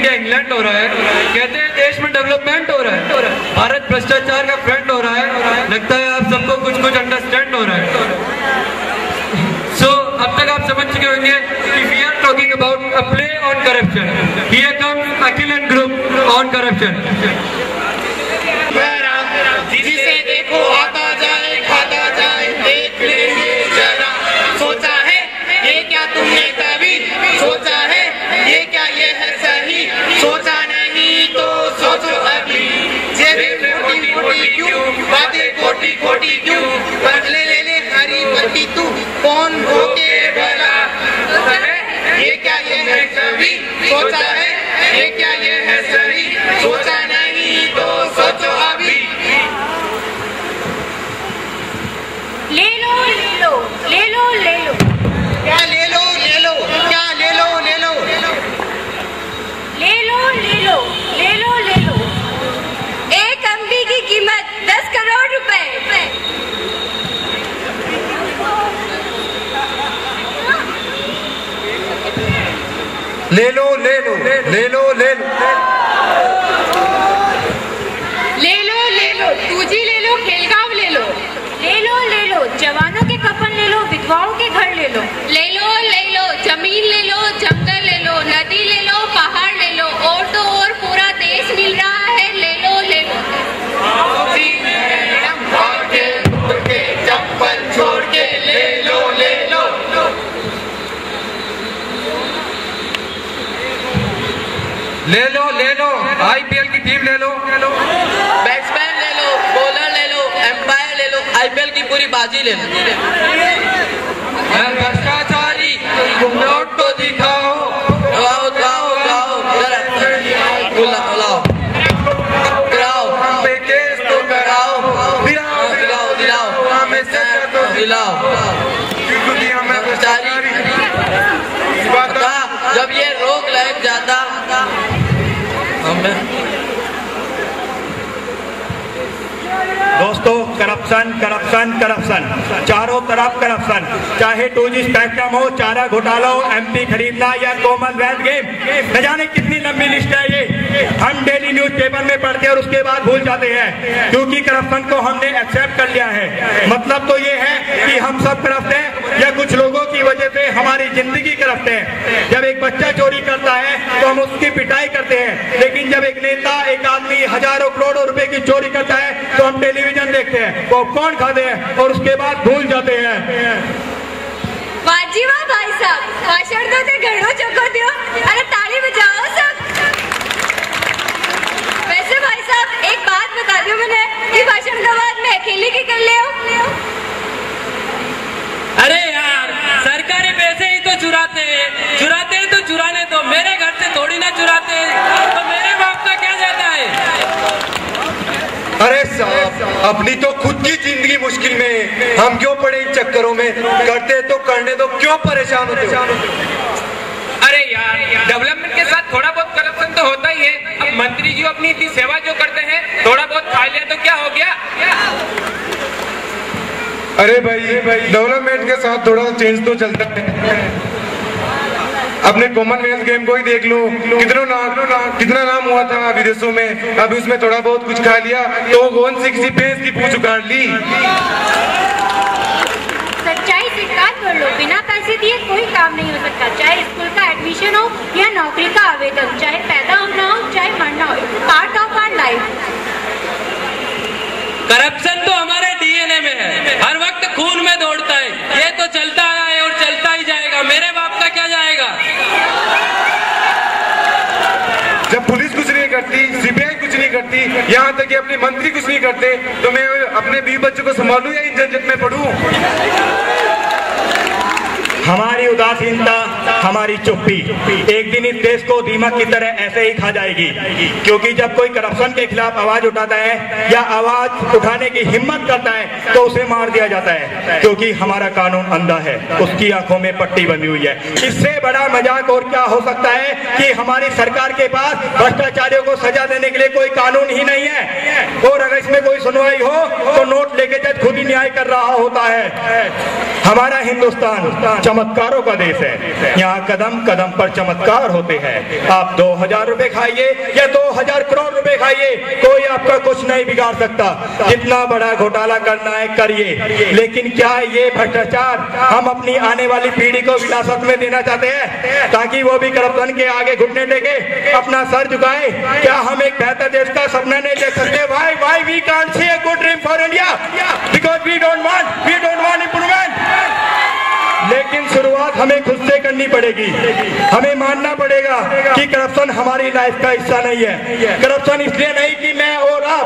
India England हो रहा है, कहते हैं देश में डेवलपमेंट हो रहा है, भारत भ्रष्टाचार का फ्रंट हो रहा है, लगता है आप सबको कुछ कुछ अंडरस्टैंड हो रहा है। सो अब तक आप समझ चुके होंगे कि we are talking about a play on corruption. Here comes Akhil and group on corruption. जिसे देखो आता जाए खाता जाए, देख लेंगे जरा। सोचा है ये क्या तुमने कभी सोचा है, ये क्या ये है सही, सोचा नहीं तो सोचो अभी। जेबें मोटी मोटी क्यों, बातें खोटी खोटी क्यों, बदले ले ले हरी पत्ती तू, कौन भोगे भला। ये क्या ये है कभी सोचा है, ये क्या ये है सही, सोचा नहीं तो सोचो अभी। ले लो ले लो ले लो ले लो, क्या ले लो ले लो, क्या ले लो ले लो, ले लो ले लो ले लो ले लो। एक अम्बी की कीमत 10 करोड़ रुपए। ले लो ले लो ले लो ले लो ले लो ले लो, टूजी ले लो, खेलगांव ले लो, ले लो ले लो, जवानों के कफन ले लो, विधवाओं के घर ले लो, ले लो जमीन ले लो, जंगल ले लो, नदी ले लो, पहाड़ ले लो, और तो और पूरा देश मिल रहा है, ले लो ले लो। चप्पल छोड़ के ले लो ले लो, ले लो ले लो, आईपीएल की टीम ले लो, बैट्समैन ले लो, बॉलर ले लो, एम्पायर ले लो, आईपीएल की पूरी बाजी ले लो। भ्रष्टाचारी नोट तो दिखाओ, लाओ लाओ लाओ, कराओ पे केस तो कराओ, दिलाओ दिलाओ दिलाओ, हमें सजा तो दिलाओ। क्योंकि हमें भ्रष्टाचारी जब ये रोग लग जाता हमें। दोस्तों, करप्शन करप्शन करप्शन, चारों तरफ करप्शन, चाहे 2G स्पेक्ट्रम हो, चारा घोटाला हो, एमपी खरीदना या कॉमनवेल्थ गेम, न जाने कितनी लंबी लिस्ट है ये। हम डेली न्यूज़पेपर में पढ़ते हैं और उसके बाद भूल जाते हैं, क्योंकि करप्शन को हमने एक्सेप्ट कर लिया है। मतलब तो ये है कि हम सब करप्ट हैं या कुछ लोगों की वजह से हमारी जिंदगी करप्ट है। जब एक बच्चा चोरी करता है तो हम उसकी पिटाई करते हैं, लेकिन जब एक नेता, एक आदमी हजारों करोड़ों रुपए की चोरी करता है तो हम टेलीविजन देखते हैं, पॉपकॉर्न खाते हैं और उसके बाद भूल जाते हैं। वाजी वाह भाई साहब, भाषण दो ते घड़ो चको दियो, अरे ताली बजाओ सब। वैसे भाई साहब एक बात बता दो मैंने कि भाषण के बाद मैं अकेले की कर ले हूँ। अरे यार, सरकारी पैसे ही तो चुराते हैं तो चुराने दो, मेरे घर से थोड़ी ना चुराते हैं, तो मेरे बाप का क्या जाता है। अरे साहब, अपनी तो खुद की जिंदगी मुश्किल में, हम क्यों पड़े इन चक्करों में, करते तो करने दो, क्यों परेशान होते हो। अरे यार, डेवलपमेंट के साथ थोड़ा बहुत करप्शन तो होता ही है। अब मंत्री जी अपनी इतनी सेवा जो करते हैं, थोड़ा बहुत खा लिया तो क्या हो गया। अरे भाई डेवलपमेंट के साथ थोड़ा चेंज तो चलता है। अपने कॉमनवेल्थ गेम को ही देख लो, कितना नाम हुआ था विदेशों में, अभी उसमें थोड़ा बहुत कुछ खा लिया तो कौन सी किसी भैंस की पूंछ उखाड़ ली। सच्चाई स्वीकार कर लो, बिना पैसे दिए कोई काम नहीं हो सकता, चाहे स्कूल का एडमिशन हो या नौकरी का आवेदन, चाहे पैदा होना हो चाहे मरना हो, part of our life. Corruption तो हमारे डीएनए में है, हर वक्त खून में दौड़ता है, ये तो चलता आया है और चलता ही जाएगा, मेरे बाप का क्या जाएगा। जब पुलिस कुछ नहीं करती, सीबीआई कुछ नहीं करती, यहाँ तक कि अपने मंत्री कुछ नहीं करते, तो मैं अपने 20 बच्चों को संभालूं या इन झंझट में पढ़ूं। हमारी उदासीनता, हमारी चुप्पी एक दिन इस देश को दीमक की तरह ऐसे ही खा जाएगी, क्योंकि जब कोई करप्शन के खिलाफ आवाज उठाता है या आवाज उठाने की हिम्मत करता है तो उसे मार दिया जाता है, क्योंकि हमारा कानून अंधा है, उसकी आंखों में पट्टी बंधी हुई है। इससे बड़ा मजाक और क्या हो सकता है कि हमारी सरकार के पास भ्रष्टाचारियों को सजा देने के लिए कोई कानून ही नहीं है, और अगर इसमें कोई सुनवाई हो तो नोट लेके जज खुद ही न्याय कर रहा होता है। हमारा हिंदुस्तान चमत्कारों का देश है, यहाँ कदम कदम पर चमत्कार होते हैं। आप 2000 रुपए खाइए या 2000 करोड़ रुपए खाइए, कोई आपका कुछ नहीं बिगाड़ सकता। जितना बड़ा घोटाला करना है करिए, लेकिन क्या ये भ्रष्टाचार हम अपनी आने वाली पीढ़ी को विरासत में देना चाहते हैं ताकि वो भी करप्शन के आगे घुटने टेके अपना सर झुकाए? क्या हम एक बेहतर देश का सपना नहीं देख सकते? Why we can't see a good dream for India? Because we don't want improvement. लेकिन शुरुआत हमें खुद से करनी पड़ेगी। हमें मानना पड़ेगा कि करप्शन हमारी लाइफ का हिस्सा नहीं है। करप्शन इसलिए नहीं कि मैं और आप,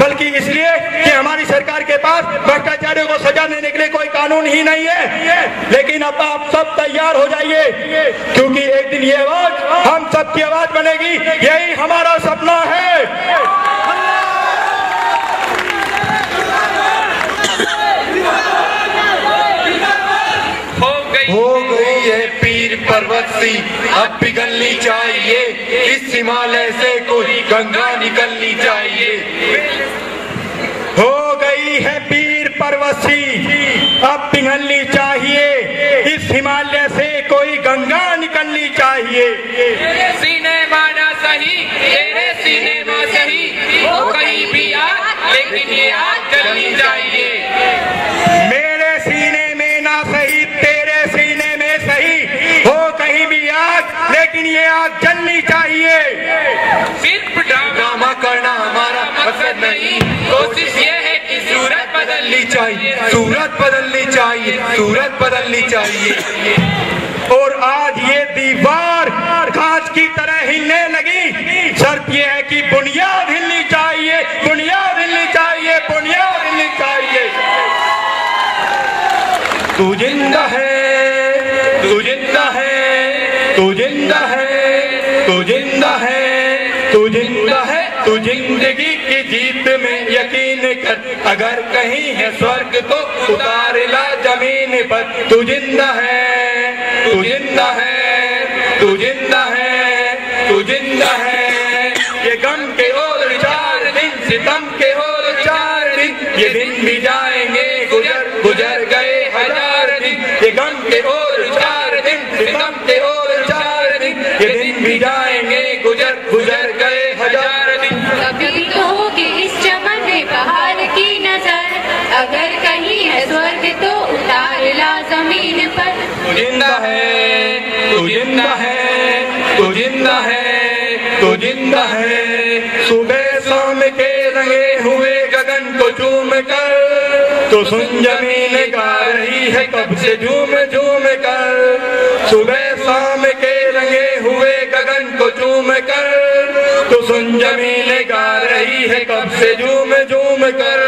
बल्कि इसलिए कि हमारी सरकार के पास भ्रष्टाचारियों को सजा देने के लिए कोई कानून ही नहीं है। लेकिन अब आप सब तैयार हो जाइए, क्योंकि एक दिन ये आवाज हम सबकी आवाज बनेगी। यही हमारा सपना है। हो गई है पीर पर्वत सी अब पिघलनी चाहिए, इस हिमालय से कोई गंगा निकलनी चाहिए। हो गई है पीर पर्वत सी अब पिघलनी चाहिए, इस हिमालय से कोई गंगा निकलनी चाहिए। तेरे सीने माना सही, तेरे सीने में सही, हो कहीं भी आग लेकिन ये आग जलनी चाहिए। मेरे सीने में ना सही, तेरे सीने में सही, हो कहीं भी आग लेकिन ये आग जलनी चाहिए। सिर्फ ड्रामा करना हमारा मकसद नहीं, कोशिश ये है कि सूरत बदलनी चाहिए, सूरत बदलनी चाहिए, सूरत बदलनी चाहिए। और आज ये दीवार कांच की तरह हिलने लगी। शर्त ये है कि बुनियाद हिलनी चाहिए, बुनियाद हिलनी चाहिए, बुनियाद हिलनी चाहिए। तू जिंदा है, तू जिंदा है, तू जिंदा है, तू जिंदा है, तू जिंदा है, तू जिंदगी की जीत में यकीन कर। अगर कहीं है स्वर्ग तो उतार ला जमीन पर। तू जिंदा है, तू जिंदा है, तू जिंदा है, तू जिंदा है। ये गम के और 4 दिन, सितम के और 4 दिन, ये दिन भी जाएंगे गुजर, गुजर गए 1000 दिन। ये गम के और 4 दिन, सितम के और 4 दिन, ये दिन भी जाएंगे गुजर, गुजर गए 1000 दिन। कभी तो होगी इस चमन में बाहर की नजर, अगर कहीं है स्वर्ग तो उतार ला जमीन पर। तू जिंदा है, तू जिंदा है, तू जिंदा है, तू जिंदा है। सुबह शाम के रंगे हुए गगन को चूम कर, तो सुन जमीन गा रही है कब से झूम झूम कर। सुबह शाम के रंगे हुए गगन को चूम कर, तो सुन जमीन गा रही है कब से झूम झूम कर।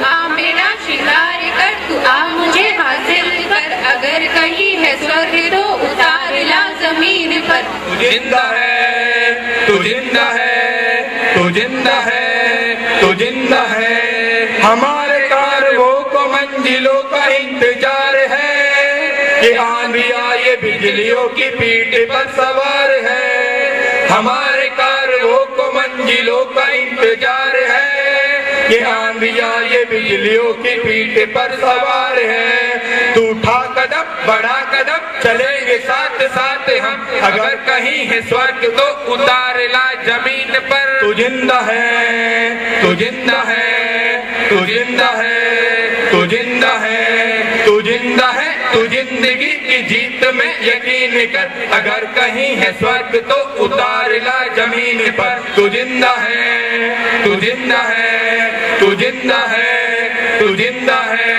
आ मेरा शिकार कर, तू आ मुझे हासिल कर, अगर कहीं है स्वर्ग तो उतार ला जमीन पर। तू जिंदा है, तू जिंदा है, तू जिंदा है, तू जिंदा है। हमारे कारवों को मंजिलों का इंतजार है, ये आंधी आए बिजलियों की पीठ पर सवार है। हमारे कारवों को मंजिलों का इंतजार है, ये आंधिया ये बिजलियों की पीठ पर सवार है। तू उठा कदम, बढ़ा कदम, चलेंगे साथ साथ हम, अगर कहीं है स्वर्ग तो उतार ला जमीन पर। तू जिंदा है, तू जिंदा है, तू जिंदा है, तू जिंदा है, तू जिंदा है। तू जिंदगी की जीत में यकीन कर, अगर कहीं है स्वर्ग तो उतार ला जमीन पर। तू जिंदा है, तू जिंदा है, तू जिंदा है, तू जिंदा है,